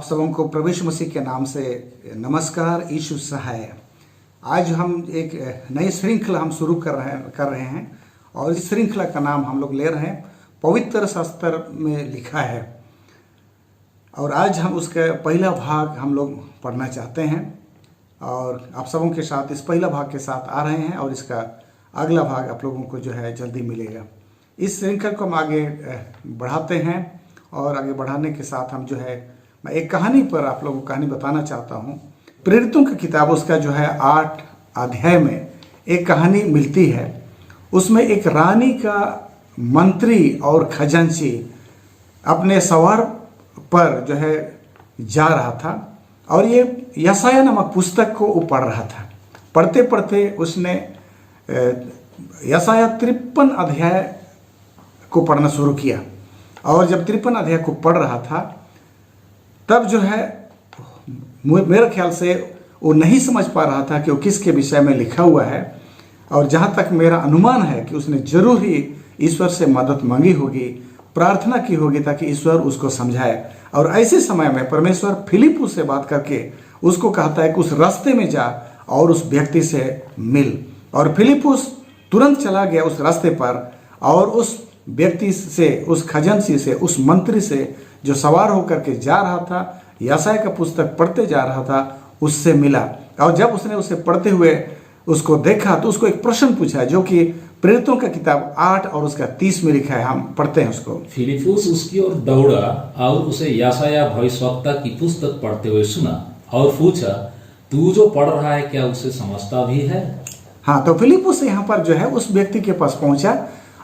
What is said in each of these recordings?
सबों को प्रभु यीशु मसीह के नाम से नमस्कार। यीशु सहाय। आज हम एक नई श्रृंखला हम शुरू कर रहे हैं और इस श्रृंखला का नाम हम लोग ले रहे हैं पवित्र शास्त्र में लिखा है। और आज हम उसका पहला भाग हम लोग पढ़ना चाहते हैं और आप सबों के साथ इस पहला भाग के साथ आ रहे हैं और इसका अगला भाग आप लोगों को जो है जल्दी मिलेगा। इस श्रृंखला को हम आगे बढ़ाते हैं और आगे बढ़ाने के साथ हम जो है मैं एक कहानी पर आप लोगों को कहानी बताना चाहता हूँ। प्रेरितों की किताब उसका जो है 8 अध्याय में एक कहानी मिलती है। उसमें एक रानी का मंत्री और खजांची अपने सवार पर जो है जा रहा था और ये यशायाह नामक पुस्तक को वो पढ़ रहा था। पढ़ते पढ़ते उसने यशायाह 53 अध्याय को पढ़ना शुरू किया और जब 53 अध्याय को पढ़ रहा था तब जो है मेरे ख्याल से वो नहीं समझ पा रहा था कि वो किसके विषय में लिखा हुआ है। और जहाँ तक मेरा अनुमान है कि उसने जरूर ही ईश्वर से मदद मांगी होगी, प्रार्थना की होगी ताकि ईश्वर उसको समझाए। और ऐसे समय में परमेश्वर फिलिप्पुस से बात करके उसको कहता है कि उस रास्ते में जा और उस व्यक्ति से मिल। और फिलिप्पुस तुरंत चला गया उस रास्ते पर और उस व्यक्ति से, उस खजांची से, उस मंत्री से जो सवार होकर के जा रहा था, यशायाह का पुस्तक पढ़ते जा रहा था, उससे मिला। और जब उसने उसे पढ़ते हुए उसको देखा तो उसको एक प्रश्न पूछा जो कि प्रेरितों का किताब 8 और उसका 30 में लिखा है। हम पढ़ते हैं उसको। फिलिप्पुस उसकी ओर दौड़ा और उसे यशायाह भविष्यवक्ता की पुस्तक पढ़ते हुए सुना और पूछा, तू जो पढ़ रहा है क्या उसे समझता भी है? हाँ, तो फिलिप्पुस यहाँ पर जो है उस व्यक्ति के पास पहुंचा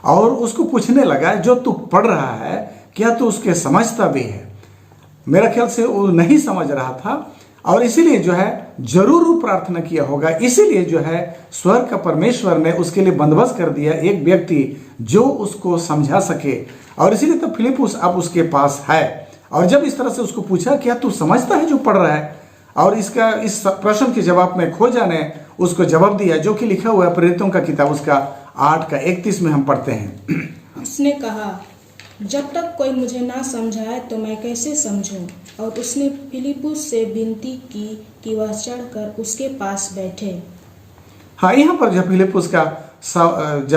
और उसको पूछने लगा, जो तू पढ़ रहा है क्या तू उसके समझता भी है? मेरा ख्याल से वो नहीं समझ रहा था और इसीलिए जो है जरूर वो प्रार्थना किया होगा। इसीलिए जो है स्वर्ग का परमेश्वर ने उसके लिए बंदोबस्त कर दिया एक व्यक्ति जो उसको समझा सके। और इसीलिए तो फिलिप्पुस अब उसके पास है। और जब इस तरह से उसको पूछा क्या तू समझता है जो पढ़ रहा है, और इस प्रश्न के जवाब में खोजा ने उसको जवाब दिया जो कि लिखा हुआ है प्रेरितों का किताब उसका 8 का 31 में हम पढ़ते हैं। उसने कहा, जब तक कोई मुझे ना समझाए तो मैं कैसे समझूं? और उसने फिलिप्पुस से विनती की कि वह चढ़कर उसके पास बैठे। हाँ, यहाँ पर जब फिलिप्पुस का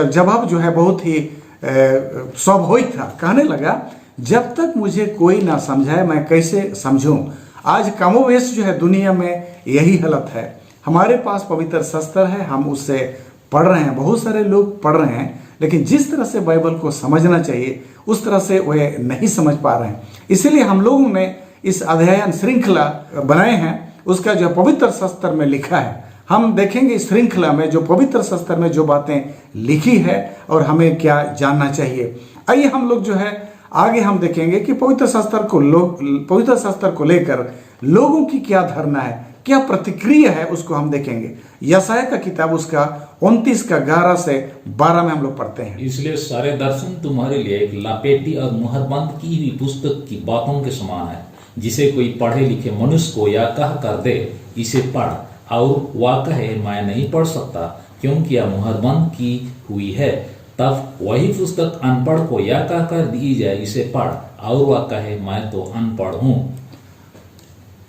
जवाब जो है बहुत ही स्वाभाविक था। कहने लगा, जब तक मुझे कोई ना समझाए मैं कैसे समझूं? आज कमोवेश जो है दुनिया में यही हालत है। हमारे पास पवित्र शास्त्र है, हम उससे पढ़ रहे हैं, बहुत सारे लोग पढ़ रहे हैं, लेकिन जिस तरह से बाइबल को समझना चाहिए उस तरह से वह नहीं समझ पा रहे हैं। इसीलिए हम लोगों ने इस अध्ययन श्रृंखला बनाए हैं, उसका जो पवित्र शास्त्र में लिखा है। हम देखेंगे इस श्रृंखला में जो पवित्र शास्त्र में जो बातें लिखी है और हमें क्या जानना चाहिए। आइए हम लोग जो है आगे हम देखेंगे कि पवित्र शास्त्र को लेकर लोगों की क्या धारणा है, क्या प्रतिक्रिया है, उसको हम देखेंगे। यशायाह का किताब उसका 29 का 11 से 12 में हम लोग पढ़ते हैं। इसलिए सारे दर्शन तुम्हारे लिए एक लपेटी और मुहरबंद की हुई पुस्तक की बातों के समान है, जिसे कोई पढ़े लिखे मनुष्य को या कह कर दे, इसे पढ़, और वह कहे मैं नहीं पढ़ सकता क्योंकि यह मुहरबंद की हुई है। तब वही पुस्तक अनपढ़ को या कह कर दी जाए, इसे पढ़, और वह कहे मैं तो अनपढ़ हूँ।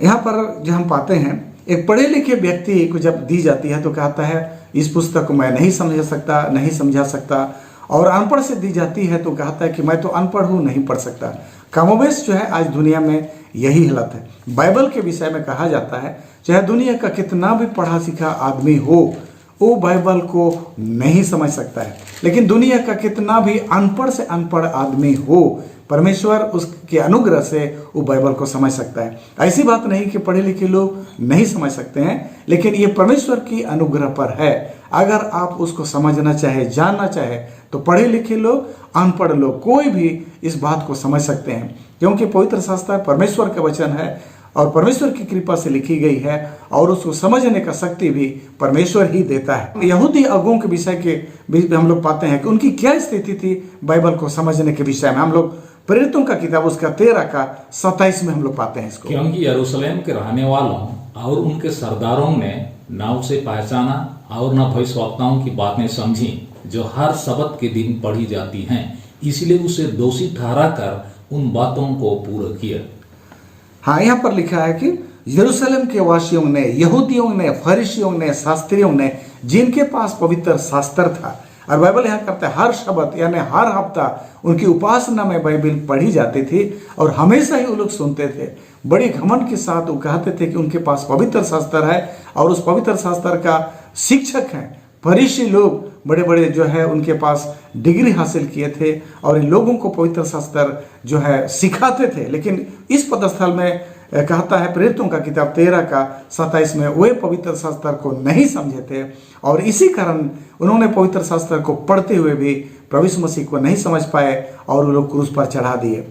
यहाँ पर जो हम पाते हैं एक पढ़े लिखे व्यक्ति को जब दी जाती है तो कहता है इस पुस्तक को मैं नहीं समझा सकता। और अनपढ़ से दी जाती है तो कहता है कि मैं तो अनपढ़ हूँ, नहीं पढ़ सकता। कमोवेश जो है आज दुनिया में यही हालत है। बाइबल के विषय में कहा जाता है चाहे दुनिया का कितना भी पढ़ा लिखा आदमी हो वो बाइबल को नहीं समझ सकता है, लेकिन दुनिया का कितना भी अनपढ़ से अनपढ़ आदमी हो परमेश्वर उसके अनुग्रह से वो बाइबल को समझ सकता है। ऐसी बात नहीं कि पढ़े लिखे लोग नहीं समझ सकते हैं, लेकिन ये परमेश्वर की अनुग्रह पर है। अगर आप उसको समझना चाहे, जानना चाहे, तो पढ़े लिखे लोग, अनपढ़ लोग, कोई भी इस बात को समझ सकते हैं, क्योंकि पवित्र शास्त्र परमेश्वर का वचन है और परमेश्वर की कृपा से लिखी गई है और उसको समझने का शक्ति भी परमेश्वर ही देता है। यहूदी अगुओं के विषय के हम लोग पाते हैं कि उनकी क्या स्थिति थी बाइबल को समझने के विषय में। हम लोग प्रेरितों का किताब उसका 13 का 27 में हम लोग पाते हैं इसको। क्योंकि यरूशलेम के रहने वालों और उनके सरदारों ने न उसे पहचाना और न भविष्यवक्ताओं की बातें समझी जो हर शब्द के दिन पढ़ी जाती हैं, इसलिए उसे दोषी ठहरा कर उन बातों को पूरा किया। हाँ, यहाँ पर लिखा है कि यरूशलेम के वासियों ने, यहूदियों ने, फरीसियों ने, शास्त्रियों ने, जिनके पास पवित्र शास्त्र था, और बाइबल यहाँ करता है हर शब्द यानी हर हफ्ता उनकी उपासना में बाइबल पढ़ी जाती थी और हमेशा ही वो लोग सुनते थे। बड़ी घमंड के साथ वो कहते थे कि उनके पास पवित्र शास्त्र है और उस पवित्र शास्त्र का शिक्षक है। फरीसी लोग बड़े बड़े जो है उनके पास डिग्री हासिल किए थे और इन लोगों को पवित्र शास्त्र जो है सिखाते थे। लेकिन इस पदस्थल में कहता है प्रेरितों का किताब 13 का 27 में, वे पवित्र शास्त्र को नहीं समझे थे और इसी कारण उन्होंने पवित्र शास्त्र को पढ़ते हुए भी प्रभु यीशु मसीह को नहीं समझ पाए और वो लोग क्रूस पर चढ़ा दिए।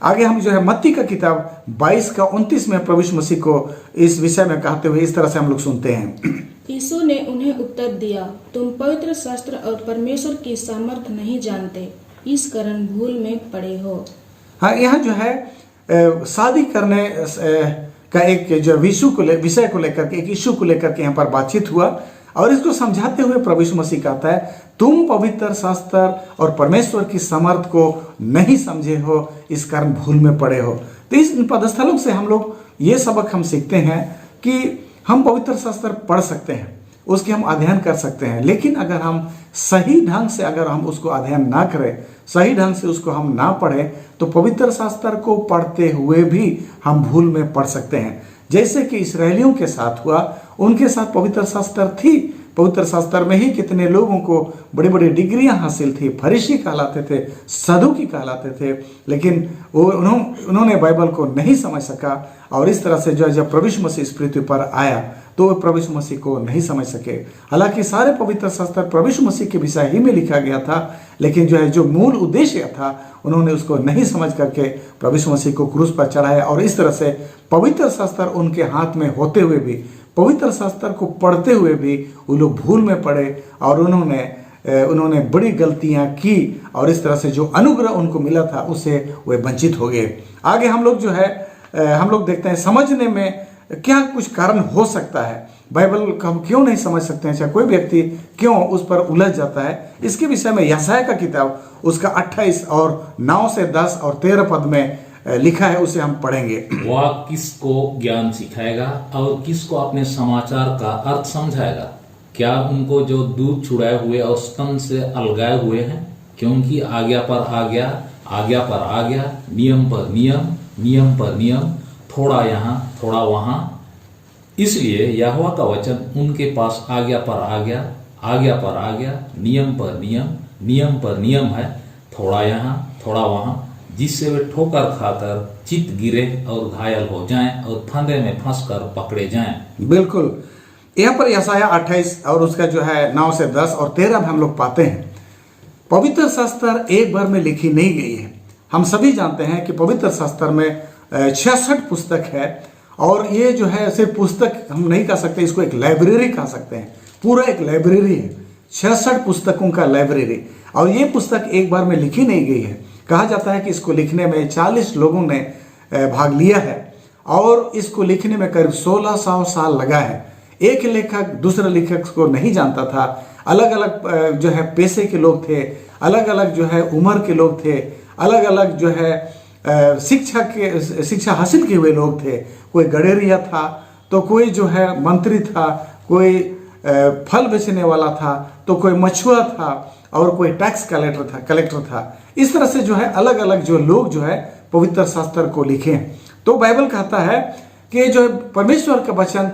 आगे हम जो है मत्ती का किताब 22 का 29 में प्रभु यीशु मसीह को इस विषय में कहते हुए इस तरह से हम लोग सुनते हैं। यीशु ने उन्हें उत्तर दिया, तुम पवित्र शास्त्र और परमेश्वर की सामर्थ नहीं जानते, इस कारण भूल में पड़े हो। हाँ, यहाँ जो है शादी करने का एक जो विषय को लेकर के, एक इशू को लेकर के यहाँ पर बातचीत हुआ और इसको समझाते हुए प्रभु यीशु मसीह कहता है तुम पवित्र शास्त्र और परमेश्वर की समर्थ को नहीं समझे हो, इस कारण भूल में पड़े हो। तो इन पदस्थलों से हम लोग ये सबक हम सीखते हैं कि हम पवित्र शास्त्र पढ़ सकते हैं, उसकी हम अध्ययन कर सकते हैं, लेकिन अगर हम सही ढंग से अगर हम उसको अध्ययन ना करें, सही ढंग से उसको हम ना पढ़ें, तो पवित्र शास्त्र को पढ़ते हुए भी हम भूल में पड़ सकते हैं। जैसे कि इस्राएलियों के साथ हुआ, उनके साथ पवित्र शास्त्र थी, पवित्र शास्त्र में ही कितने लोगों को बड़ी बड़ी डिग्रियां हासिल थी, फरीसी कहलाते थे, सदूकी कहलाते थे, लेकिन वो उन्होंने बाइबल को नहीं समझ सका और इस तरह से जो है जब प्रभु यीशु मसीह इस पृथ्वी पर आया तो वो प्रभु यीशु मसीह को नहीं समझ सके। हालांकि सारे पवित्र शास्त्र प्रभु यीशु मसीह के विषय ही में लिखा गया था, लेकिन जो है जो मूल उद्देश्य था उन्होंने उसको नहीं समझ करके प्रभु यीशु मसीह को क्रूस पर चढ़ाया और इस तरह से पवित्र शास्त्र उनके हाथ में होते हुए भी, पवित्र शास्त्र को पढ़ते हुए भी वो लोग भूल में पड़े और उन्होंने बड़ी गलतियां की और इस तरह से जो अनुग्रह उनको मिला था उससे वे वंचित हो गए। आगे हम लोग जो है हम लोग देखते हैं समझने में क्या कुछ कारण हो सकता है, बाइबल को हम क्यों नहीं समझ सकते हैं, चाहे कोई व्यक्ति क्यों उस पर उलझ जाता है। इसके विषय में यशायाह का किताब उसका 28 और 9 से 10 और 13 पद में लिखा है, उसे हम पढ़ेंगे। वह किसको ज्ञान सिखाएगा और किसको अपने समाचार का अर्थ समझाएगा? क्या उनको जो दूध छुड़ाए हुए और स्तन से अलगाए हुए हैं? क्योंकि आज्ञा पर आज्ञा, आज्ञा पर आज्ञा, नियम पर नियम, नियम पर नियम, थोड़ा यहाँ थोड़ा वहां। इसलिए यहोवा का वचन उनके पास आज्ञा पर आज्ञा, आज्ञा पर आज्ञा, नियम पर नियम, नियम पर नियम है, थोड़ा यहाँ थोड़ा वहां, जिससे वे ठोकर खाकर चित गिरे और घायल हो जाएं और फंदे में फंसकर पकड़े जाएं। बिल्कुल, यहाँ पर यशायाह 28 और उसका जो है 9 से 10 और 13 में हम लोग पाते हैं पवित्र शास्त्र एक बार में लिखी नहीं गई है। हम सभी जानते हैं कि पवित्र शास्त्र में 66 पुस्तक है और ये जो है सिर्फ पुस्तक हम नहीं कह सकते, इसको एक लाइब्रेरी कह सकते हैं। पूरा एक लाइब्रेरी है, 66 पुस्तकों का लाइब्रेरी, और ये पुस्तक एक बार में लिखी नहीं गई है। कहा जाता है कि इसको लिखने में 40 लोगों ने भाग लिया है और इसको लिखने में करीब 1600 साल लगा है। एक लेखक दूसरे लेखक को नहीं जानता था, अलग अलग जो है पेशे के लोग थे, अलग अलग जो है उम्र के लोग थे, अलग अलग जो है शिक्षा हासिल किए हुए लोग थे। कोई गडेरिया था तो कोई जो है मंत्री था, कोई फल बेचने वाला था तो कोई मछुआ था और कोई टैक्स कलेक्टर था। इस तरह से जो है अलग अलग जो लोग जो है पवित्र शास्त्र को लिखे। तो बाइबल कहता है कि जो परमेश्वर का वचन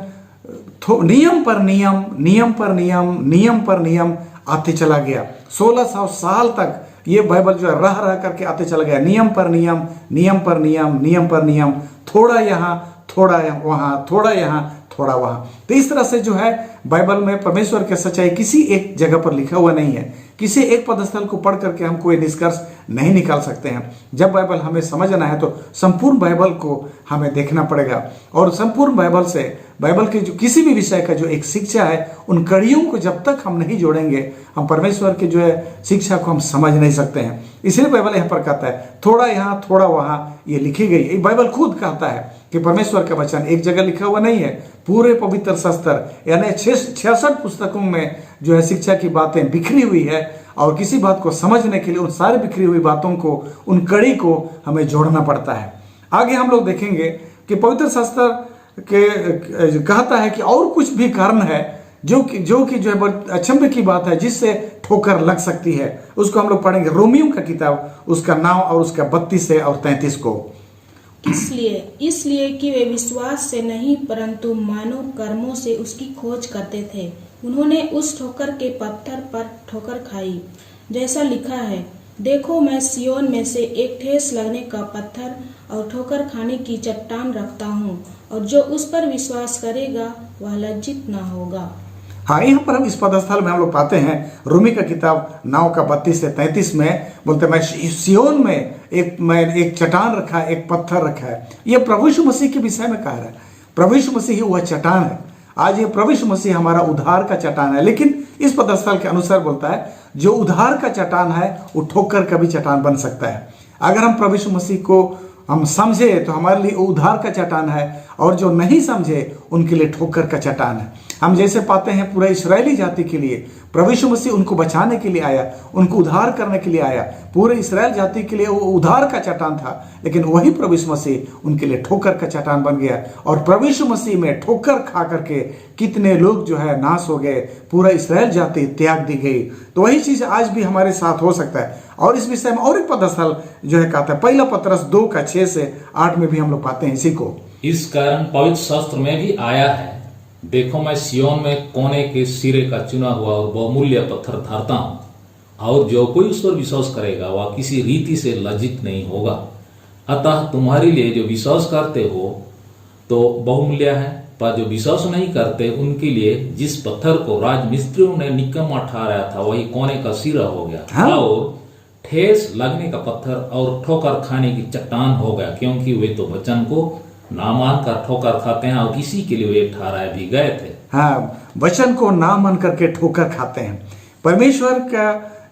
नियम पर नियम, नियम पर नियम, नियम पर नियम आते चला गया। 1600 साल तक ये बाइबल जो है रह रह करके आते चला गया, नियम पर नियम, नियम पर नियम, नियम पर नियम, थोड़ा यहाँ थोड़ा वहाँ, थोड़ा यहाँ थोड़ा वहाँ। तो इस तरह से जो है बाइबल में परमेश्वर की सच्चाई किसी एक जगह पर लिखा हुआ नहीं है। किसी एक पदस्थल को पढ़ करके हम कोई निष्कर्ष नहीं निकाल सकते हैं। जब बाइबल हमें समझना है तो संपूर्ण बाइबल को हमें देखना पड़ेगा और संपूर्ण बाइबल से बाइबल के जो किसी भी विषय का जो एक शिक्षा है, उन कड़ियों को जब तक हम नहीं जोड़ेंगे हम परमेश्वर के जो है शिक्षा को हम समझ नहीं सकते हैं। इसलिए बाइबल यहाँ पर कहता है थोड़ा यहाँ थोड़ा वहाँ ये लिखी गई। बाइबल खुद कहता है कि परमेश्वर का वचन एक जगह लिखा हुआ नहीं है, पूरे पवित्र शास्त्र यानी 66 पुस्तकों में जो है शिक्षा की बातें बिखरी हुई है और किसी बात को समझने के लिए उन सारी बिखरी हुई बातों को, उन कड़ी को हमें जोड़ना पड़ता है। आगे हम लोग देखेंगे कि पवित्र शास्त्र के कहता है कि और कुछ भी कारण है जो कि जो है अचंभे की बात है जिससे ठोकर लग सकती है। उसको हम लोग पढ़ेंगे रोमियो का किताब, उसका 9 और उसका 32 और 33 को। इसलिए कि वे विश्वास से नहीं परंतु मानव कर्मों से उसकी खोज करते थे। उन्होंने उस ठोकर के पत्थर पर ठोकर खाई, जैसा लिखा है, देखो मैं सियोन में से एक ठेस लगने का पत्थर और ठोकर खाने की चट्टान रखता हूँ, और जो उस पर विश्वास करेगा वह लज्जित न होगा। हाँ, यहाँ पर हम इस पदस्थल में हम लोग पाते हैं रोमी का किताब 9 का 32 से 33 में बोलते हैं मैं सियोन में एक चट्टान रखा है, एक पत्थर रखा है। यह प्रभु यीशु मसीह के विषय में कह रहा है। प्रभु यीशु मसीह ही वह चट्टान है। आज ये प्रभु यीशु मसीह हमारा उद्धार का चट्टान है। लेकिन इस पदस्थल के अनुसार बोलता है जो उद्धार का चट्टान है वो ठोकर का भी चट्टान बन सकता है। अगर हम प्रभु यीशु मसीह को हम समझे तो हमारे लिए उद्धार का चट्टान है, और जो नहीं समझे उनके लिए ठोकर का चट्टान है। हम जैसे पाते हैं पूरा इस्राएली जाति के लिए प्रभु यीशु मसीह उनको बचाने के लिए आया, उनको उद्धार करने के लिए आया। पूरे इस्राएल जाति के लिए वो उद्धार का चट्टान था, लेकिन वही प्रभु यीशु मसीह उनके लिए ठोकर का चट्टान बन गया। और प्रभु यीशु मसीह में ठोकर खा करके कितने लोग जो है नाश हो गए, पूरा इस्राएल जाति त्याग दी गई। तो वही चीज आज भी हमारे साथ हो सकता है। और इस विषय में और एक पदस्थल जो है कहता है, पहला पत्रस 2 का 6 से 8 में भी हम लोग पाते हैं इसी को। इस कारण पवित्र शास्त्र में भी आया है, देखो मैं सियोन में कोने के सिरे का चुना हुआ और बहुमूल्य पत्थर धरता हूं, और जो कोई उस पर विश्वास करेगा वह किसी रीति से लज्जित नहीं होगा। अतः तुम्हारे लिए जो विश्वास करते हो तो बहुमूल्य है, पर जो विश्वास नहीं करते उनके लिए जिस पत्थर को राजमिस्त्रियों ने निकम्मा ठहराया था वही कोने का सिरा हो गया। हाँ? और ठेस लगने का पत्थर और ठोकर खाने की चट्टान हो गया, क्योंकि वे तो वचन को ना मानकर ठोकर खाते हैं और इसी के लिए वे ठहराए भी गए थे। हाँ, वचन को ना मान करके ठोकर खाते हैं। परमेश्वर का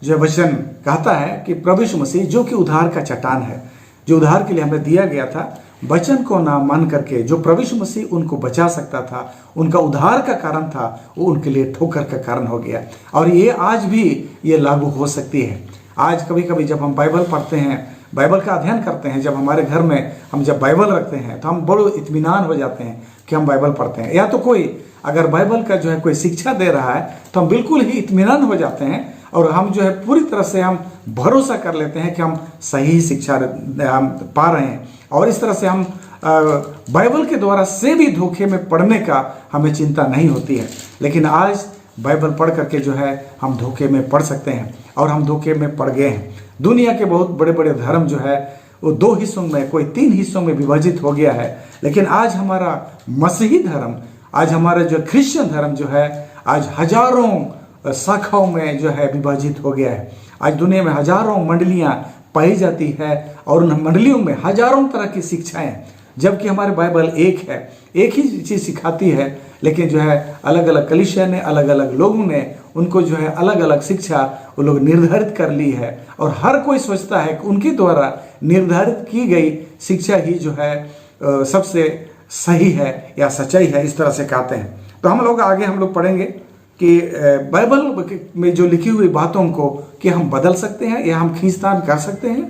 जो वचन कहता है कि प्रभु यीशु मसीह जो कि उद्धार का चट्टान है, जो उद्धार के लिए हमें दिया गया था, वचन को ना मान करके जो प्रभु यीशु मसीह उनको बचा सकता था, उनका उद्धार का कारण था, वो उनके लिए ठोकर का कारण हो गया। और ये आज भी ये लागू हो सकती है। आज कभी कभी जब हम बाइबल पढ़ते हैं, बाइबल का अध्ययन करते हैं, जब हमारे घर में हम जब बाइबल रखते हैं तो हम बड़े इत्मीनान हो जाते हैं कि हम बाइबल पढ़ते हैं। या तो कोई अगर बाइबल का जो है कोई शिक्षा दे रहा है तो हम बिल्कुल ही इत्मीनान हो जाते हैं, और हम जो है पूरी तरह से हम भरोसा कर लेते हैं कि हम सही शिक्षा हम पा रहे हैं। और इस तरह से हम बाइबल के द्वारा से भी धोखे में पढ़ने का हमें चिंता नहीं होती है। लेकिन आज बाइबल पढ़ करके जो है हम धोखे में पढ़ सकते हैं, और हम धोखे में पड़ गए हैं। दुनिया के बहुत बड़े बड़े धर्म जो है वो 2 हिस्सों में, कोई 3 हिस्सों में विभाजित हो गया है। लेकिन आज हमारा मसीही धर्म, आज हमारा जो क्रिश्चियन धर्म जो है, आज हजारों शाखाओं में जो है विभाजित हो गया है। आज दुनिया में हजारों मंडलियां पाई जाती है, और उन मंडलियों में हजारों तरह की शिक्षाएं, जबकि हमारे बाइबल एक है, एक ही चीज सिखाती है। लेकिन जो है अलग अलग कलीसिया ने, अलग अलग लोगों ने उनको जो है अलग अलग शिक्षा वो लोग निर्धारित कर ली है, और हर कोई सोचता है कि उनके द्वारा निर्धारित की गई शिक्षा ही जो है सबसे सही है या सच्चाई है, इस तरह से कहते हैं। तो हम लोग आगे हम लोग पढ़ेंगे कि बाइबल में जो लिखी हुई बातों को कि हम बदल सकते हैं या हम खींचतान कर सकते हैं।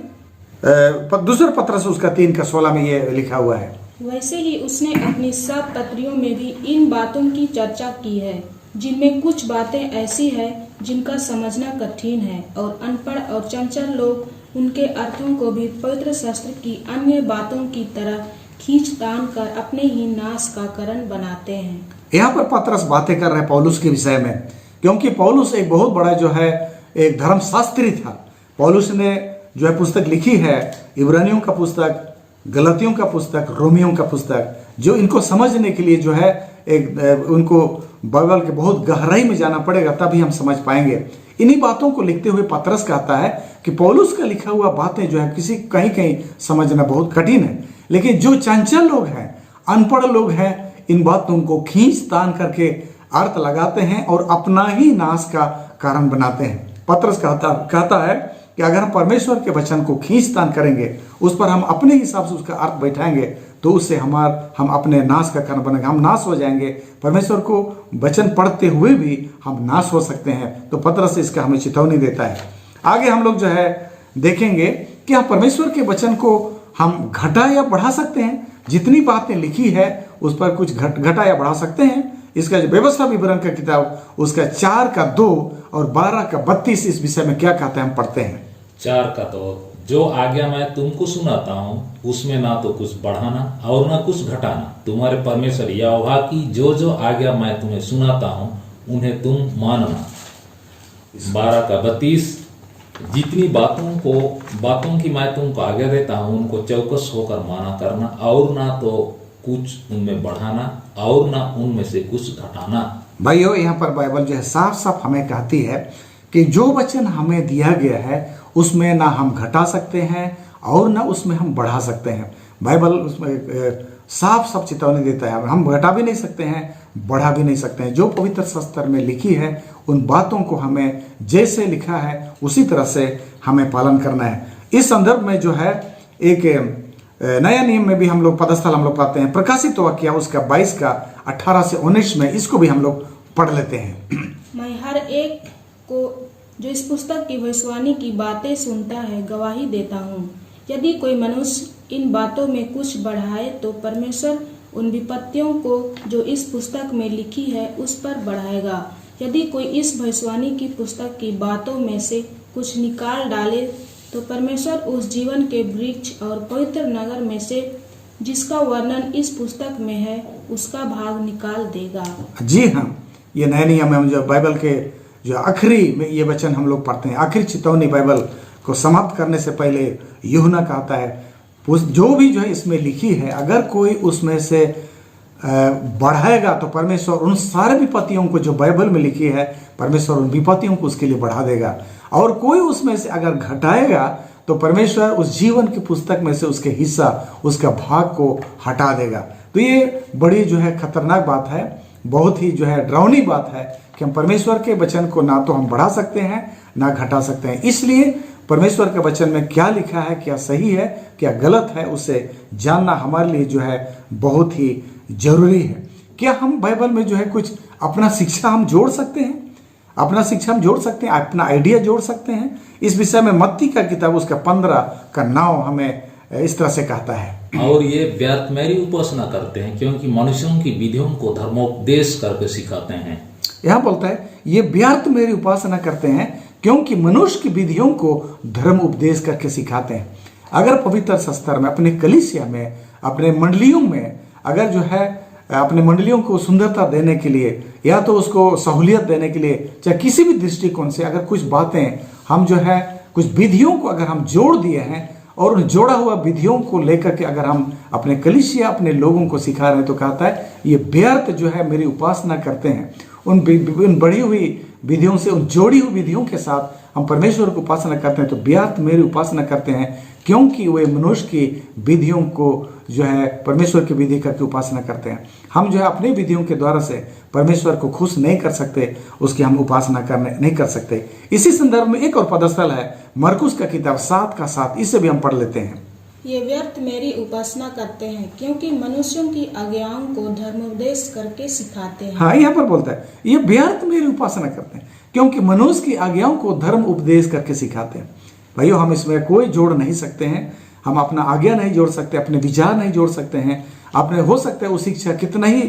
दूसरे पत्र से उसका 3 का 16 में ये लिखा हुआ है, वैसे ही उसने अपनी सब पत्रियों में भी इन बातों की चर्चा की है, जिनमें कुछ बातें ऐसी हैं जिनका समझना कठिन है, और अनपढ़ और चंचल लोग उनके अर्थों को भी पवित्र शास्त्र की अन्य बातों की तरह खींचतान कर अपने ही नाश का कारण बनाते हैं। यहाँ पर पतरस बातें कर रहे हैं पौलुस के विषय में, क्योंकि पौलुस एक बहुत बड़ा जो है एक धर्मशास्त्री था। पौलुस ने जो है पुस्तक लिखी है, इब्रानियों का पुस्तक, गलतियों का पुस्तक, रोमियों का पुस्तक, जो इनको समझने के लिए जो है एक उनको बाइबल के बहुत गहराई में जाना पड़ेगा, तभी हम समझ पाएंगे। इन्हीं बातों को लिखते हुए पतरस कहता है कि पौलुस का लिखा हुआ बातें जो है किसी कहीं कहीं समझना बहुत कठिन है, लेकिन जो चंचल लोग हैं, अनपढ़ लोग हैं, इन बातों को खींच तान करके अर्थ लगाते हैं और अपना ही नाश का कारण बनाते हैं। पतरस कहता है कि अगर हम परमेश्वर के वचन को खींचतान करेंगे, उस पर हम अपने हिसाब से उसका अर्थ बैठाएंगे, तो उससे हम अपने नाश का कारण बनेंगे, हम नाश हो जाएंगे। परमेश्वर को वचन पढ़ते हुए भी हम नाश हो सकते हैं। तो पतरस इसका हमें चेतावनी देता है। आगे हम लोग जो है देखेंगे कि हम परमेश्वर के वचन को हम घटा या बढ़ा सकते हैं, जितनी बातें लिखी है उस पर कुछ घटा या बढ़ा सकते हैं। इसका जो व्यवस्था विवरण का किताब उसका 4:2 और 12:32 इस विषय में क्या कहते हैं हम पढ़ते हैं। 4:2 जो आज्ञा मैं तुमको सुनाता हूँ उसमें ना तो कुछ बढ़ाना और ना कुछ घटाना, तुम्हारे परमेश्वर यहोवा की जो जो आज्ञा मैं तुम्हें सुनाता हूँ उन्हें तुम मानना। 12:32 जितनी बातों की मैं तुमको आज्ञा देता हूँ उनको चौकस होकर माना करना, और ना तो कुछ उनमें बढ़ाना और ना उनमें से कुछ घटाना। भाइयों, यहाँ पर बाइबल जो है साफ साफ हमें कहती है कि जो वचन हमें दिया गया है उसमें ना हम घटा सकते हैं और ना उसमें हम बढ़ा सकते हैं। बाइबल उसमें साफ साफ चेतावनी देता है, हम घटा भी नहीं सकते हैं, बढ़ा भी नहीं सकते हैं। जो पवित्र शास्त्र में लिखी है उन बातों को हमें जैसे लिखा है उसी तरह से हमें पालन करना है। इस संदर्भ में जो है एक नया नियम में भी हम लोग पदस्थल हम लोग पाते हैं, प्रकाशित वाक्य उसका 22:18 से 19 में, इसको भी हम लोग पढ़ लेते हैं। मैं हर एक को जो इस पुस्तक की भविष्यवाणी की बातें सुनता है गवाही देता हूँ। यदि कोई मनुष्य इन बातों में कुछ बढ़ाए तो परमेश्वर उन विपत्तियों को जो इस पुस्तक में लिखी है उस पर बढ़ाएगा। यदि कोई इस भविष्यवाणी की पुस्तक की बातों में से कुछ निकाल डाले तो परमेश्वर उस जीवन के वृक्ष और पवित्र नगर में से जिसका वर्णन इस पुस्तक में है उसका भाग निकाल देगा। जी हाँ, ये नए नियम में हम जो बाइबल के जो आखिरी में ये वचन हम लोग पढ़ते हैं, आखिरी चेतावनी बाइबल को समाप्त करने से पहले यूहन्ना कहता है जो भी जो है इसमें लिखी है अगर कोई उसमें से बढ़ाएगा तो परमेश्वर उन सारे विपत्तियों को जो बाइबल में लिखी है परमेश्वर उन विपत्तियों को उसके लिए बढ़ा देगा, और कोई उसमें से अगर घटाएगा तो परमेश्वर उस जीवन की पुस्तक में से उसके हिस्सा उसका भाग को हटा देगा। तो ये बड़ी जो है खतरनाक बात है, बहुत ही जो है डरावनी बात है कि हम परमेश्वर के वचन को ना तो हम बढ़ा सकते हैं ना घटा सकते हैं। इसलिए परमेश्वर के वचन में क्या लिखा है, क्या सही है, क्या गलत है, उसे जानना हमारे लिए जो है बहुत ही जरूरी है। क्या हम बाइबल में जो है कुछ अपना शिक्षा हम जोड़ सकते हैं, अपना शिक्षा हम जोड़ सकते हैं, अपना आइडिया जोड़ सकते हैं? इस विषय में मत्ती का किताब उसका 15:9 हमें इस तरह से कहता है। और ये व्यर्थ मेरी उपासना करते हैं क्योंकि मनुष्यों की विधियों को धर्मोपदेश करके सिखाते हैं। यहाँ बोलता है ये व्यर्थ मेरी उपासना करते हैं क्योंकि मनुष्य की विधियों को धर्म उपदेश करके सिखाते हैं। अगर पवित्र शास्त्र में अपने कलीसिया में अपने मंडलियों में अगर जो है अपने मंडलियों को सुंदरता देने के लिए या तो उसको सहूलियत देने के लिए चाहे किसी भी दृष्टिकोण से अगर कुछ बातें हम जो है कुछ विधियों को अगर हम जोड़ दिए हैं और उन जोड़ा हुआ विधियों को लेकर के अगर हम अपने कलीसिया अपने लोगों को सिखा रहे हैं तो कहता है ये व्यर्थ जो है मेरी उपासना करते हैं। उन बढ़ी हुई विधियों से उन जोड़ी हुई विधियों के साथ हम परमेश्वर को उपासना करते हैं तो व्यर्थ मेरी उपासना करते हैं क्योंकि वे मनुष्य की विधियों को जो है परमेश्वर की विधि करके उपासना करते हैं। हम जो है अपनी विधियों के द्वारा से परमेश्वर को खुश नहीं कर सकते, उसकी हम उपासना करने नहीं कर सकते। इसी संदर्भ में एक और पदस्थल है मरकुस का किताब 7:7, इसे भी हम पढ़ लेते हैं। ये व्यर्थ मेरी उपासना करते हैं क्योंकि मनुष्यों की आज्ञाओं को धर्मोपदेश करके सिखाते हैं। हाँ, यहाँ पर बोलता है ये व्यर्थ मेरी उपासना करते हैं क्योंकि मनुष्य की आज्ञाओं को धर्म उपदेश करके सिखाते हैं। भाइयों, हम इसमें कोई जोड़ नहीं सकते हैं, हम अपना आज्ञा नहीं जोड़ सकते, अपने विचार नहीं जोड़ सकते हैं। अपने हो सकता है वो शिक्षा कितना ही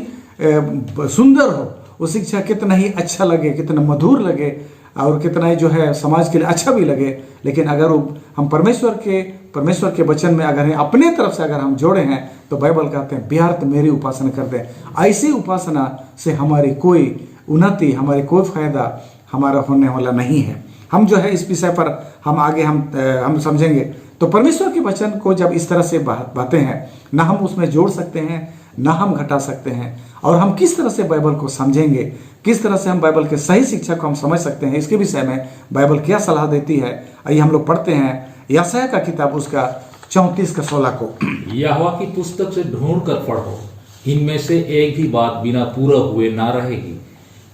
सुंदर हो, वो शिक्षा कितना ही अच्छा लगे, कितना मधुर लगे और कितना ही जो है समाज के लिए अच्छा भी लगे, लेकिन अगर हम परमेश्वर के वचन में अगर अपने तरफ से अगर हम जोड़े हैं तो बाइबल कहते हैं व्यर्थ मेरी उपासना करते हैं। ऐसी उपासना से हमारी कोई उन्नति, हमारी कोई फायदा हमारा होने वाला नहीं है। हम जो है इस विषय पर हम आगे हम समझेंगे। तो परमेश्वर के वचन को जब इस तरह से बातें हैं ना हम उसमें जोड़ सकते हैं ना हम घटा सकते हैं, और हम किस तरह से बाइबल को समझेंगे, किस तरह से हम बाइबल के सही शिक्षा को हम समझ सकते हैं, इसके विषय में बाइबल क्या सलाह देती है। आइए हम लोग पढ़ते हैं यशायाह का किताब उसका 34:16 को। यहोवा की पुस्तक से ढूंढ कर पढ़ो, इनमें से एक भी बात बिना पूरा हुए ना रहेगी,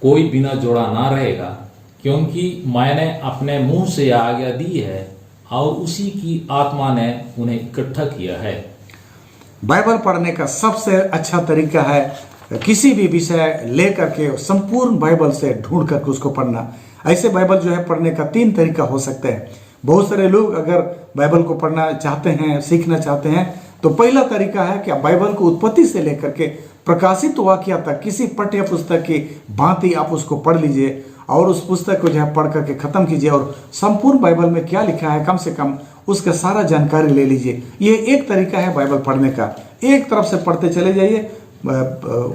कोई बिना जोड़ा ना रहेगा, क्योंकि मैंने अपने मुंह से आज्ञा दी है और उसी की आत्मा ने उन्हें इकट्ठा किया है। बाइबल पढ़ने का सबसे अच्छा तरीका है किसी भी विषय लेकर के संपूर्ण बाइबल से ढूंढ करके उसको पढ़ना। ऐसे बाइबल जो है पढ़ने का 3 तरीका हो सकता है। बहुत सारे लोग अगर बाइबल को पढ़ना चाहते हैं, सीखना चाहते हैं तो पहला तरीका है कि आप बाइबल को उत्पत्ति से लेकर के प्रकाशित वाक्य तक किसी पाठ्य पुस्तक की भांति आप उसको पढ़ लीजिए और उस पुस्तक को जो है पढ़ करके खत्म कीजिए और संपूर्ण बाइबल में क्या लिखा है कम से कम उसका सारा जानकारी ले लीजिए। ये एक तरीका है बाइबल पढ़ने का। एक तरफ से पढ़ते चले जाइए,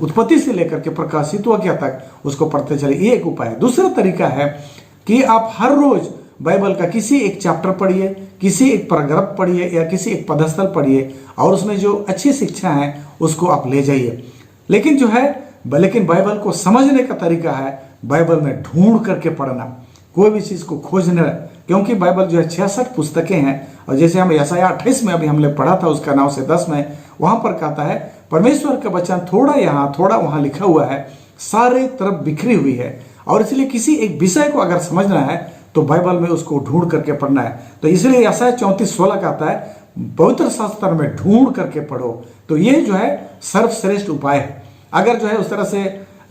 उत्पत्ति से लेकर के प्रकाशित वाक्य तक उसको पढ़ते चले, ये एक उपाय है। दूसरा तरीका है कि आप हर रोज बाइबल का किसी एक चैप्टर पढ़िए, किसी एक पैराग्राफ पढ़िए या किसी एक पदस्थल पढ़िए और उसमें जो अच्छी शिक्षा है उसको आप ले जाइए। लेकिन बाइबल को समझने का तरीका है बाइबल में ढूंढ करके पढ़ना, कोई भी चीज को खोजना, क्योंकि बाइबल जो है 66 पुस्तकें हैं और जैसे हम यशायाह 28 में अभी हमने पढ़ा था उसका 9 से 10 में, वहां पर कहता है परमेश्वर का वचन थोड़ा यहाँ थोड़ा वहां लिखा हुआ है, सारे तरफ बिखरी हुई है और इसलिए किसी एक विषय को अगर समझना है तो बाइबल में उसको ढूंढ करके पढ़ना है। तो इसलिए यशायाह 34:16 कहता है पवित्र शास्त्र में ढूंढ करके पढ़ो। तो ये जो है सर्वश्रेष्ठ उपाय है। अगर जो है उस तरह से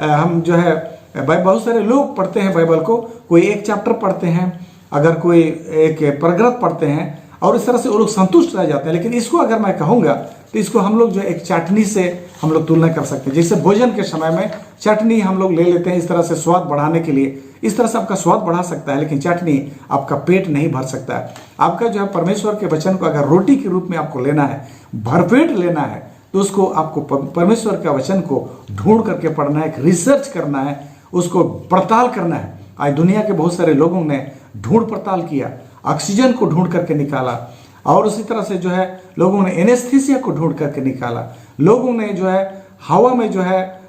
हम जो है बहुत सारे लोग पढ़ते हैं बाइबल को, कोई एक चैप्टर पढ़ते हैं, अगर कोई एक पैराग्राफ पढ़ते हैं और इस तरह से वो लोग संतुष्ट रह जाते हैं। लेकिन इसको अगर मैं कहूँगा तो इसको हम लोग जो एक चटनी से हम लोग तुलना कर सकते हैं। जैसे भोजन के समय में चटनी हम लोग ले लेते हैं इस तरह से स्वाद बढ़ाने के लिए, इस तरह से आपका स्वाद बढ़ा सकता है, लेकिन चटनी आपका पेट नहीं भर सकता है। आपका जो है परमेश्वर के वचन को अगर रोटी के रूप में आपको लेना है, भरपेट लेना है, तो उसको आपको परमेश्वर का वचन को ढूंढ करके पढ़ना है, रिसर्च करना है, उसको पड़ताल करना है। आज दुनिया के बहुत सारे लोगों ने ढूंढ पड़ताल किया, ऑक्सीजन को ढूंढ करके निकाला और उसी तरह से जो है लोगों ने एनेस्थीसिया को ढूंढ करके निकाला, लोगों ने जो है हवा में जो है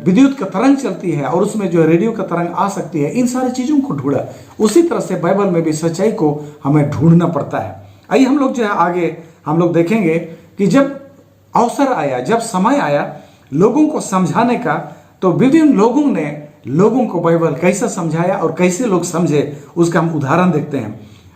विद्युत का तरंग चलती है और उसमें जो है रेडियो का तरंग आ सकती है, इन सारी चीजों को ढूंढा। उसी तरह से बाइबल में भी सच्चाई को हमें ढूंढना पड़ता है। आइए हम लोग जो है आगे हम लोग देखेंगे कि जब अवसर आया, जब समय आया लोगों को समझाने का, तो विभिन्न लोगों ने लोगों को बाइबल कैसे समझाया और कैसे लोग समझे उसका हम उदाहरण देखते हैं।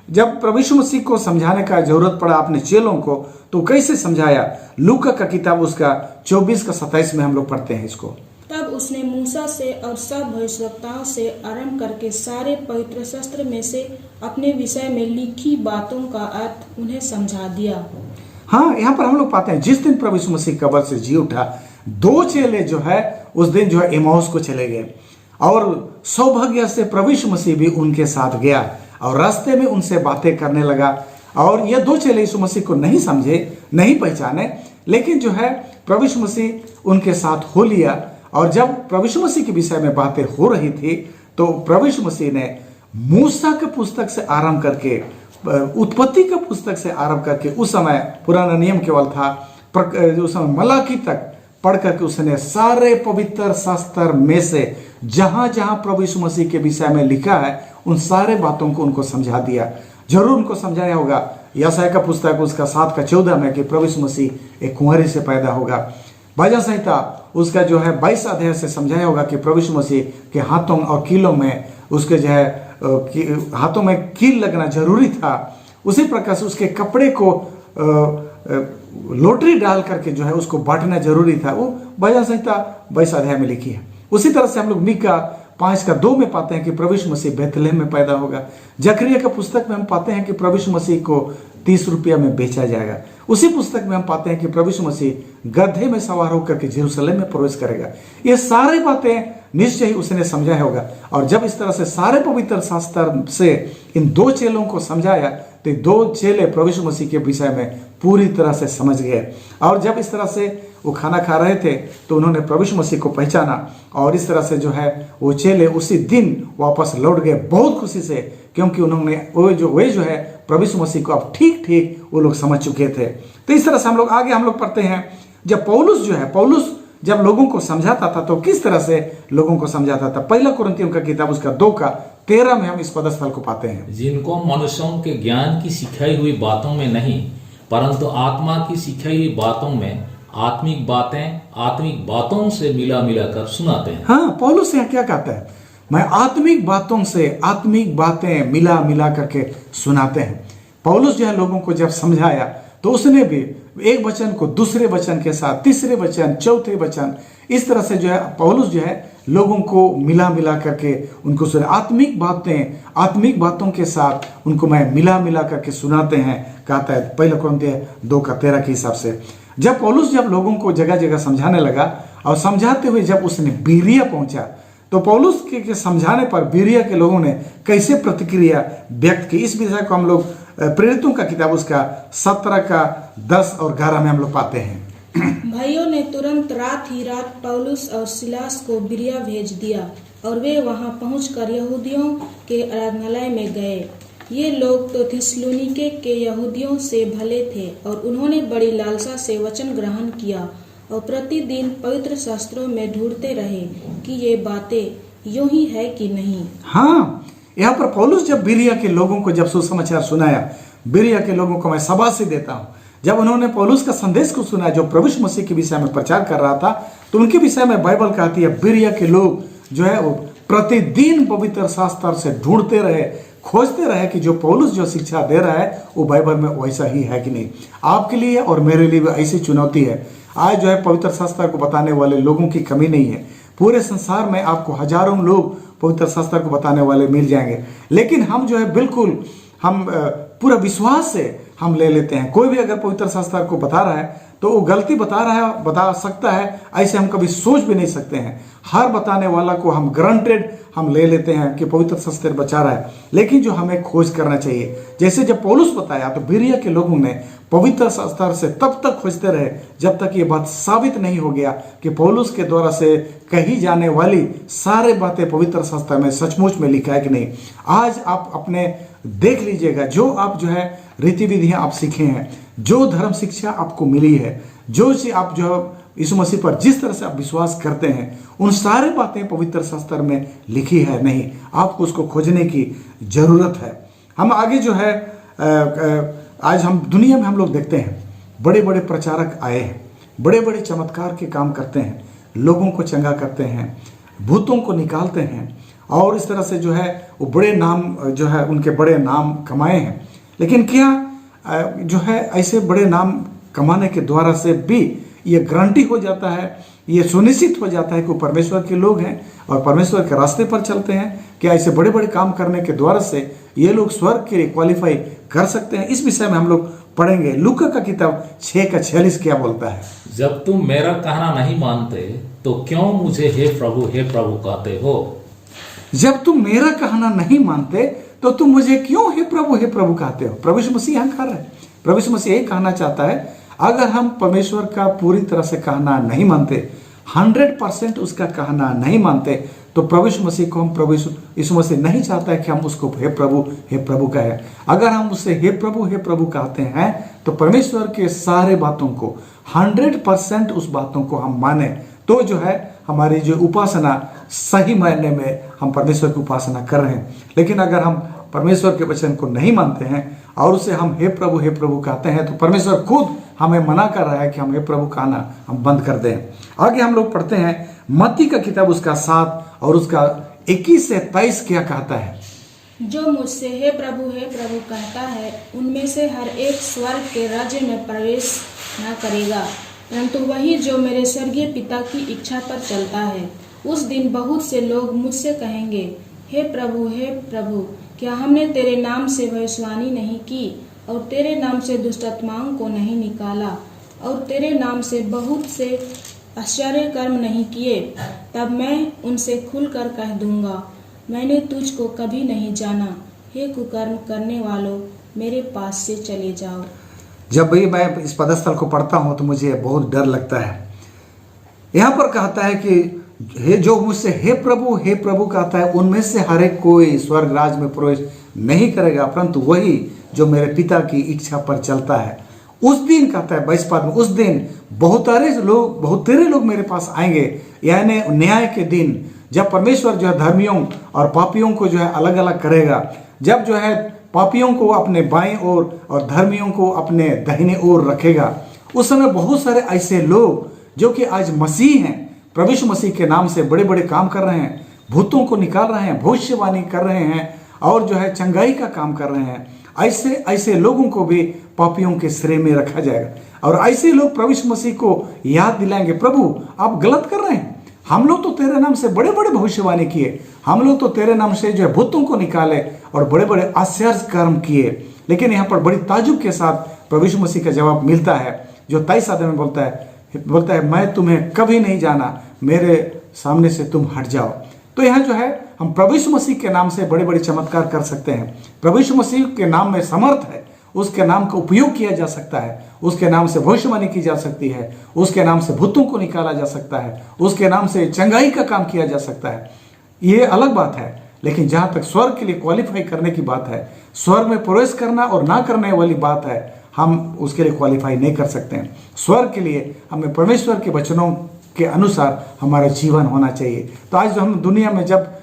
जब प्रभु यीशु मसीह को समझाने का जरूरत पड़ा अपने चेलों को, तो कैसे समझाया, लूका का किताब उसका 24:27 में हम लोग पढ़ते हैं इसको। तब उसने मूसा से और सब भविष्यवक्ताओं से आरंभ करके सारे पवित्र शास्त्र में से अपने विषय में लिखी बातों का अर्थ उन्हें समझा दिया। हाँ, यहाँ पर हम लोग पाते हैं जिस दिन प्रभु यीशु मसीह कब्र से जी उठा, 2 चेले जो है उस दिन जो है एमाउस को चले गए और सौभाग्य से प्रभु यीशु मसीह भी उनके साथ गया और रास्ते में उनसे बातें करने लगा। और ये 2 चेले यीशु मसीह को नहीं समझे, नहीं पहचाने, लेकिन जो है प्रभु यीशु मसीह उनके साथ हो लिया। और जब प्रभु यीशु मसीह के विषय में बातें हो रही थी तो प्रभु यीशु मसीह ने मूसा के पुस्तक से आरंभ करके, उत्पत्ति के पुस्तक से आरंभ करके, उस समय पुराना नियम केवल था, उस समय मलाकी तक पढ़ करके उसने सारे पवित्र शास्त्र में से जहां जहां प्रभु यीशु मसीह के विषय में लिखा है उन सारे बातों को उनको समझा दिया। जरूर उनको समझाया होगा यशायाह का पुस्तक उसका 7:14 में कि प्रभु यीशु मसीह एक कुंवारी से पैदा होगा। भजन संहिता उसका जो है 22 अध्याय से समझाया होगा कि प्रभु यीशु मसीह के हाथों और कीलों में उसके जो है हाथों में कील लगना जरूरी था। उसी प्रकार से उसके कपड़े को लोटरी डाल करके जो है उसको बांटना जरूरी था। वो भजन संहिता 22 अध्याय में लिखी है। उसी तरह से हम लोग मीका 5:2 में पाते हैं कि प्रभु यीशु मसीह बेथलेहम में पैदा होगा। जकरिया का पुस्तक में हम पाते हैं कि प्रभु यीशु मसीह को 30 रुपया में बेचा जाएगा। उसी पुस्तक में हम पाते हैं कि प्रभु यीशु मसीह गधे में सवार होकर के यरूशलेम में प्रवेश करेगा। ये सारी बातें निश्चय ही उसने समझाया होगा। और जब इस तरह से सारे पवित्र शास्त्र से इन 2 चेलों को समझाया तो 2 चेले प्रभु यीशु मसीह के विषय में पूरी तरह से समझ गए। और जब इस तरह से वो खाना खा रहे थे तो उन्होंने प्रभु यीशु मसीह को पहचाना और इस तरह से जो है वो चेले उसी दिन वापस लौट गए बहुत खुशी से, क्योंकि उन्होंने वे जो है प्रभु यीशु मसीह को अब ठीक ठीक वो लोग समझ चुके थे। तो इस तरह से हम लोग आगे हम लोग पढ़ते हैं। जब पौलुस जब लोगों को समझाता था तो किस तरह से लोगों को समझाता था। 1 कुरिन्थियों का किताब उसका 2:13 में हम इस पदस्थल को पाते हैं। जिनको मनुष्यों के ज्ञान की सिखाई हुई बातों में नहीं परंतु आत्मा की सिखाई हुई बातों में आत्मिक बातों से मिला कर सुनाते हैं। हाँ, पौलुस यहाँ क्या कहता है, मैं आत्मिक बातें मिला करके सुनाते हैं। पौलुस जो है लोगों को जब समझाया तो उसने भी एक वचन को दूसरे वचन के साथ, तीसरे वचन, चौथे वचन, इस तरह से जो है पौलुस जो है लोगों को मिला मिला करके उनको सुने। आत्मिक बातों के साथ उनको मैं मिला मिला करके सुनाते हैं, कहता है 1 कुरिन्थियों 2:13 के हिसाब से। जब पौलुस लोगों को जगह जगह समझाने लगा और समझाते हुए जब उसने बीरिया पहुंचा, तो पौलुस के समझाने पर बीरिया के लोगों ने कैसे प्रतिक्रिया व्यक्त की, इस विषय को हम लोग प्रेरितों का किताब उसका 17 का 10 और 11 में हम लोग पाते हैं। भाइयों ने तुरंत रात ही रात पौलुस और सिलास को बिरिया भेज दिया और वे वहां पहुंचकर यहूदियों के आराधनालय में गए। ये लोग तो थिस्सलुनीके के यहूदियों से भले थे और उन्होंने बड़ी लालसा से वचन ग्रहण किया और प्रतिदिन पवित्र शास्त्रों में ढूंढते रहे कि ये बातें यूं ही है कि नहीं। हाँ, यहाँ पर पौलुस जब बिरिया के लोगों को जब सुसमाचार सुनाया, बिरिया के लोगों को मैं शाबाशी देता हूँ, जब उन्होंने पौलुस का संदेश को सुना जो प्रभु यीशु मसीह के विषय में प्रचार कर रहा था, तो उनके विषय में बाइबल कहती है बिरिया के लोग जो है वो प्रतिदिन पवित्र शास्त्र से ढूंढते रहे, खोजते रहे कि जो पौलुस जो शिक्षा दे रहा है वो बाइबल में वैसा ही है कि नहीं। आपके लिए और मेरे लिए भी ऐसी चुनौती है। आज जो है पवित्र शास्त्र को बताने वाले लोगों की कमी नहीं है। पूरे संसार में आपको हजारों लोग पवित्र शास्त्र को बताने वाले मिल जाएंगे, लेकिन हम जो है बिल्कुल हम पूरा विश्वास से हम ले लेते हैं। कोई भी अगर पवित्र शास्त्र को बता रहा है तो वो गलती बता सकता है, ऐसे हम कभी सोच भी नहीं सकते हैं। हर बताने वाला को हम ग्रांटेड हम ले लेते हैं कि पवित्र शास्त्र बचा रहा है, लेकिन जो हमें खोज करना चाहिए, जैसे जब पौलुस बताया तो बिरिया के लोगों ने पवित्र शास्त्र से तब तक खोजते रहे जब तक ये बात साबित नहीं हो गया कि पौलुस के द्वारा से कही जाने वाली सारे बातें पवित्र शास्त्र में सचमुच में लिखा है कि नहीं। आज आप अपने देख लीजिएगा, जो आप जो है रीति विधियां आप सीखे हैं, जो धर्म शिक्षा आपको मिली है, जो से आप जो यीशु मसीह पर जिस तरह से आप विश्वास करते हैं, उन सारी बातें पवित्र शास्त्र में लिखी है नहीं। आपको उसको खोजने की जरूरत है। हम आगे जो है आज हम दुनिया में हम लोग देखते हैं बड़े बड़े प्रचारक आए हैं, बड़े बड़े चमत्कार के काम करते हैं, लोगों को चंगा करते हैं, भूतों को निकालते हैं और इस तरह से जो है वो बड़े नाम जो है उनके बड़े नाम कमाए हैं। लेकिन क्या जो है ऐसे बड़े नाम कमाने के द्वारा से भी ये गारंटी हो जाता है, ये सुनिश्चित हो जाता है कि वो परमेश्वर के लोग हैं और परमेश्वर के रास्ते पर चलते हैं? क्या ऐसे बड़े बड़े काम करने के द्वारा से ये लोग स्वर्ग के लिए क्वालिफाई कर सकते हैं? इस विषय में हम लोग पढ़ेंगे। लूका का किताब 6:46 क्या बोलता है? जब तुम मेरा कहना नहीं मानते तो क्यों मुझे हे प्रभु कहते हो? जब तुम मेरा कहना नहीं मानते तो तुम मुझे क्यों हे प्रभु कहते हो? प्रभु यीशु मसीह यहाँ कह रहे हैं। प्रभु यीशु मसीह यही कहना चाहता है, अगर हम परमेश्वर का पूरी तरह से कहना नहीं मानते, 100% उसका कहना नहीं मानते, तो प्रभु यीशु मसीह को हम प्रभु यीशु मसीह नहीं चाहता है कि हम उसको हे प्रभु कहें। अगर हम उससे हे प्रभु कहते हैं तो परमेश्वर के सारे बातों को 100% उस बातों को हम माने, तो जो है हमारी जो उपासना सही मायने में हम परमेश्वर की उपासना कर रहे हैं। लेकिन अगर हम परमेश्वर के वचन को नहीं मानते हैं और उसे हम हे प्रभु कहते हैं, तो परमेश्वर खुद हमें मना कर रहा है कि हम हे प्रभु कहना हम बंद कर दें। आगे हम लोग पढ़ते हैं मत्ती का किताब उसका 7 और उसका 21 से 23 क्या कहता है? जो मुझसे हे प्रभु कहता है, उनमें से हर एक स्वर्ग के राज्य में प्रवेश न करेगा, परंतु वही जो मेरे स्वर्गीय पिता की इच्छा पर चलता है। उस दिन बहुत से लोग मुझसे कहेंगे, हे प्रभु, क्या हमने तेरे नाम से भविष्यवाणी नहीं की और तेरे नाम से दुष्ट आत्माओं को नहीं निकाला और तेरे नाम से बहुत से आश्चर्य कर्म नहीं किए? तब मैं उनसे खुलकर कह दूंगा, मैंने तुझको कभी नहीं जाना। हे कुकर्म करने वालों, मेरे पास से चले जाओ। जब भी मैं इस पदस्थल को पढ़ता हूं तो मुझे बहुत डर लगता है। यहाँ पर कहता है कि हे जो मुझसे हे प्रभु कहता है, उनमें से हर एक कोई स्वर्ग राज में प्रवेश नहीं करेगा, परंतु वही जो मेरे पिता की इच्छा पर चलता है। उस दिन कहता है 22 पद में, उस दिन बहुतेरे लोग मेरे पास आएंगे, यानी न्याय के दिन, जब परमेश्वर जो है धर्मियों और पापियों को जो है अलग अलग करेगा। जब जो है पापियों को अपने बाएं ओर और धर्मियों को अपने दाहिने ओर रखेगा, उस समय बहुत सारे ऐसे लोग जो कि आज मसीह हैं, प्रभु यीशु मसीह के नाम से बड़े बड़े काम कर रहे हैं, भूतों को निकाल रहे हैं, भविष्यवाणी कर रहे हैं और जो है चंगाई का काम कर रहे हैं, ऐसे लोगों को भी पापियों के श्रेय में रखा जाएगा। और ऐसे लोग प्रभु यीशु मसीह को याद दिलाएंगे, प्रभु आप गलत कर रहे हैं, हम लोग तो तेरे नाम से बड़े बड़े भविष्यवाणी किए, हम लोग तो तेरे नाम से जो है भूतों को निकाले और बड़े बड़े आश्चर्य कर्म किए। लेकिन यहाँ पर बड़ी ताजुब के साथ प्रभु यीशु मसीह का जवाब मिलता है, जो 23 आयत में बोलता है मैं तुम्हें कभी नहीं जाना, मेरे सामने से तुम हट जाओ। तो यहाँ जो है हम प्रभु यीशु मसीह के नाम से बड़े बड़े चमत्कार कर सकते हैं। प्रभु यीशु मसीह के नाम में समर्थ है, उसके नाम का उपयोग किया जा सकता है, उसके नाम से भविष्यवाणी की जा सकती है, उसके नाम से भूतों को निकाला जा सकता है, उसके नाम से चंगाई का काम किया जा सकता है। ये अलग बात है। लेकिन जहाँ तक स्वर्ग के लिए क्वालिफाई करने की बात है, स्वर्ग में प्रवेश करना और ना करने वाली बात है, हम उसके लिए क्वालिफाई नहीं कर सकते हैं। स्वर्ग के लिए हमें परमेश्वर के वचनों के अनुसार हमारा जीवन होना चाहिए। तो आज जो हम दुनिया में जब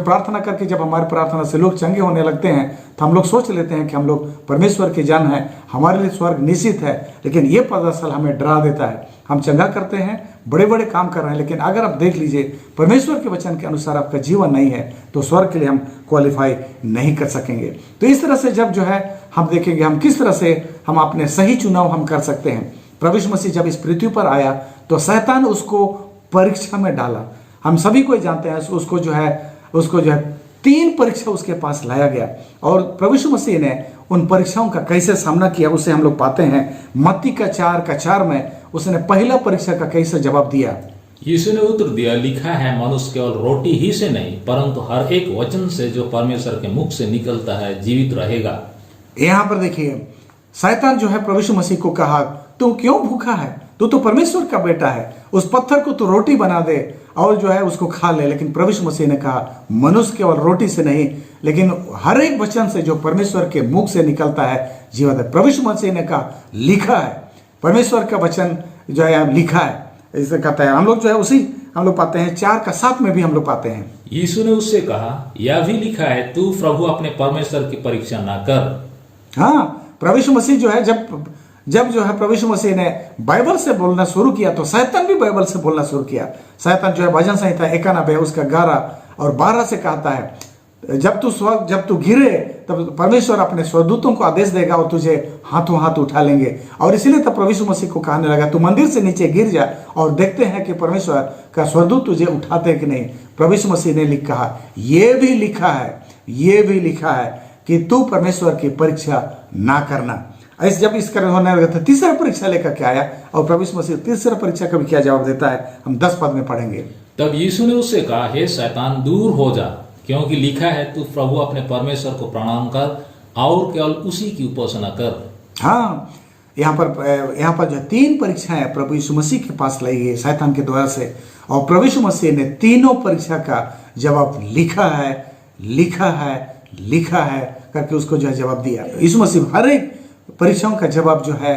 प्रार्थना करके जब हमारी प्रार्थना से लोग चंगे होने लगते हैं, तो हम लोग सोच लेते हैं कि हम लोग परमेश्वर के जन हैं, हमारे लिए स्वर्ग निश्चित है। लेकिन ये दरअसल हमें डरा देता है। हम चंगा करते हैं, बड़े बड़े काम कर रहे हैं, लेकिन अगर आप देख लीजिए परमेश्वर के वचन के अनुसार आपका जीवन नहीं है, तो स्वर्ग के लिए हम क्वालिफाई नहीं कर सकेंगे। तो इस तरह से जब जो है हम देखेंगे हम किस तरह से हम अपने सही चुनाव हम कर सकते हैं। प्रभु यीशु मसीह जब इस पृथ्वी पर आया तो शैतान उसको परीक्षा में डाला। हम सभी को जानते हैं, उसको जो है 3 परीक्षा उसके पास लाया गया, और प्रभु यीशु मसीह ने उन परीक्षाओं का कैसे सामना किया उसे हम लोग पाते हैं। मत्ती का 4 में उसने पहला परीक्षा का कैसे जवाब दिया। यीशु ने उत्तर दिया, लिखा है मनुष्य केवल रोटी ही से नहीं परंतु हर एक वचन से जो परमेश्वर के मुख से निकलता है जीवित रहेगा। यहाँ पर देखिए, शैतान जो है प्रभु यीशु मसीह को कहा, तू क्यों भूखा है, तू तो परमेश्वर का बेटा है, उस पत्थर को तू रोटी बना दे और जो है उसको खा ले। लेकिन प्रभु यीशु मसीह ने कहा, मनुष्य केवल रोटी से नहीं लेकिन हर एक वचन से जो परमेश्वर के मुख से निकलता है जीवित है। प्रभु यीशु मसीह ने कहा, लिखा है, परमेश्वर का वचन जो है लिखा है, इसे कहता है। हम लोग जो है उसी हम लोग पाते हैं 4:7 में भी हम लोग पाते हैं। यीशु ने उससे कहा, यह भी लिखा है, तू प्रभु अपने परमेश्वर की परीक्षा ना कर। हाँ, प्रभु यीशु मसीह जो है जब जो है प्रभु यीशु मसीह ने बाइबल से बोलना शुरू किया तो शैतान भी बाइबल से बोलना शुरू किया। शैतान जो है भजन संहिता 91 उसका 11 और 12 से कहता है, जब तू गिरे तब परमेश्वर अपने स्वदूतों को आदेश देगा और तुझे हाथों हाथ उठा लेंगे। और इसीलिए तब प्रभु यीशु मसीह को कहने लगा, तू मंदिर से नीचे गिर जा और देखते हैं कि परमेश्वर का स्वदूत तुझे उठाते हैं कि नहीं। प्रभु यीशु मसीह ने कहा, ये भी लिखा है कि तू परमेश्वर की परीक्षा ना करना। ऐसे जब इस कारण होने लगा था, तीसरा परीक्षा लेकर के आया और प्रभु यीशु मसीह तीसरा परीक्षा का भी क्या जवाब देता है, हम 10 पद में पढ़ेंगे। तब यीशु ने उससे कहा, हे शैतान दूर हो जा, क्योंकि लिखा है, तू प्रभु अपने परमेश्वर को प्रणाम कर और केवल उसी की उपासना कर। हाँ, यहाँ पर जो 3 परीक्षाएं प्रभु यीशु मसीह के पास लाई गई शैतान के द्वारा से, और प्रभु यीशु मसीह ने तीनों परीक्षा का जवाब लिखा है करके उसको जो है जवाब दिया। यीशु मसीह हर एक परीक्षाओं का जवाब जो है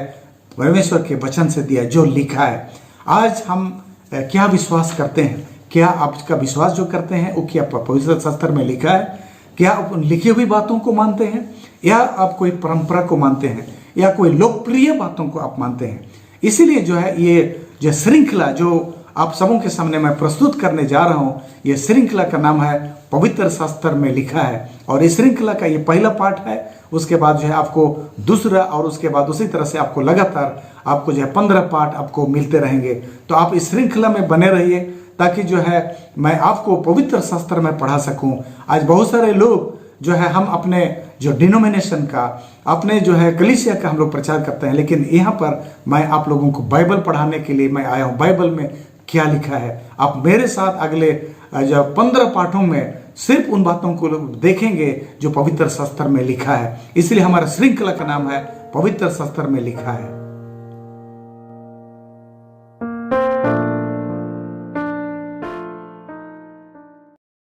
परमेश्वर के वचन से दिया, जो लिखा है। आज हम क्या विश्वास करते हैं? क्या आपका विश्वास जो करते हैं वो क्या पवित्र शास्त्र में लिखा है? क्या आप लिखी हुई बातों को मानते हैं, या आप कोई परंपरा को मानते हैं, या कोई लोकप्रिय बातों को आप मानते हैं? इसीलिए जो है ये जो श्रृंखला जो आप सबों के सामने मैं प्रस्तुत करने जा रहा हूँ, ये श्रृंखला का नाम है पवित्र शास्त्र में लिखा है। और इस श्रृंखला का ये पहला पार्ट है। उसके बाद जो है आपको दूसरा, और उसके बाद उसी तरह से आपको लगातार आपको जो है 15 पार्ट आपको मिलते रहेंगे। तो आप इस श्रृंखला में बने रहिए ताकि जो है मैं आपको पवित्र शास्त्र में पढ़ा सकूं। आज बहुत सारे लोग जो है हम अपने जो डिनोमिनेशन का, अपने जो है कलीसिया का हम लोग प्रचार करते हैं, लेकिन यहाँ पर मैं आप लोगों को बाइबल पढ़ाने के लिए मैं आया हूँ। बाइबल में क्या लिखा है, आप मेरे साथ अगले जो 15 पाठों में सिर्फ उन बातों को देखेंगे जो पवित्र शास्त्र में लिखा है। इसलिए हमारा श्रृंखला का नाम है पवित्र शास्त्र में लिखा है।